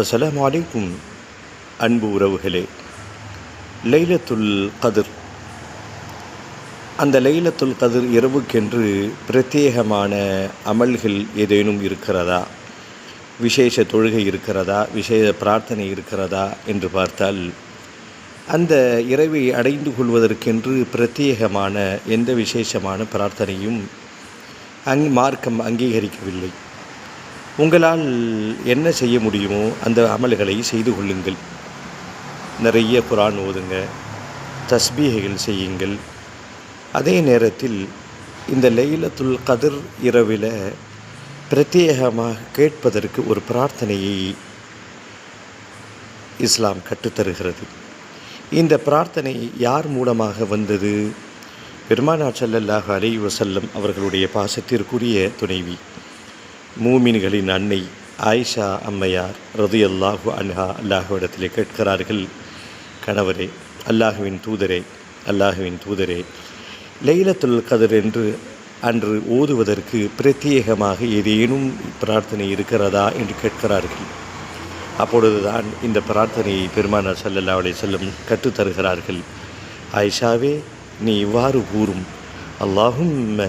அஸ்ஸலாமு அலைக்கும். அன்பு உறவுகளே, லைலத்துல் கதிர், அந்த லைலத்துல் கதிர் இரவுக்கென்று பிரத்யேகமான அமல்கள் ஏதேனும் இருக்கிறதா, விசேஷ தொழுகை இருக்கிறதா, விசேஷ பிரார்த்தனை இருக்கிறதா என்று பார்த்தால், அந்த இரவை அடைந்து கொள்வதற்கென்று பிரத்யேகமான எந்த விசேஷமான பிரார்த்தனையும் மார்க்கம் அங்கீகரிக்கவில்லை. உங்களால் என்ன செய்ய முடியுமோ அந்த அமல்களை செய்து கொள்ளுங்கள். நிறைய குர்ஆன் ஓதுங்க, தஸ்பீஹைகள் செய்யுங்கள். அதே நேரத்தில் இந்த லைலத்துல் கதிர் இரவில் பிரத்யேகமாக கேட்பதற்கு ஒரு பிரார்த்தனையை இஸ்லாம் கற்றுத்தருகிறது. இந்த பிரார்த்தனை யார் மூலமாக வந்தது? பெருமானார் ஸல்லல்லாஹு அலைஹி வஸல்லம் அவர்களுடைய பாசத்திற்குரிய துணைவி, மூமின்களின் அன்னை ஆயிஷா அம்மையார் ரலியல்லாஹு அன்ஹா அல்லாஹ்விடத்திலே கேட்கிறார்கள், கணவரே, அல்லாஹுவின் தூதரே, லைலத்துல் கதிர் என்று அன்று ஓதுவதற்கு பிரத்யேகமாக ஏதேனும் பிரார்த்தனை இருக்கிறதா என்று கேட்கிறார்கள். அப்பொழுதுதான் இந்த பிரார்த்தனையை பெருமானார் ஸல்லல்லாஹு அலைஹி வஸல்லம் கற்றுத்தருகிறார்கள். ஆயிஷாவே, நீ இவ்வாறு கூறும், அல்லாஹும்ம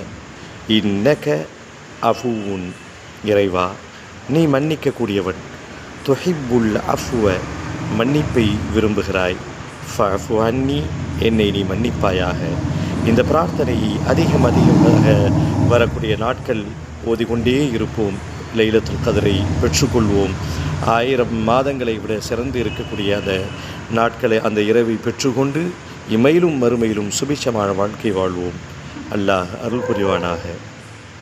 இன்னக அஃபூன், இறைவா, நீ மன்னிக்கக்கூடியவன், துஹிப்புல் அஃப்வ, மன்னிப்பை விரும்புகிறாய், ஃபஅஃபு அன்னி, என்னை நீ மன்னிப்பாயாக. இந்த பிரார்த்தனையை அதிகமாக வரக்கூடிய நாட்கள் ஓதிக்கொண்டே இருப்போம். லைலத்துல் கதிரை பெற்றுக்கொள்வோம். 1000 மாதங்களை விட சிறந்து இருக்கக்கூடிய அந்த நாட்களை, அந்த இரவை பெற்றுக்கொண்டு இமையிலும் மறுமையிலும் சுபிட்சமான வாழ்க்கை வாழ்வோம். அல்லாஹ் அருள் புரிவானாக.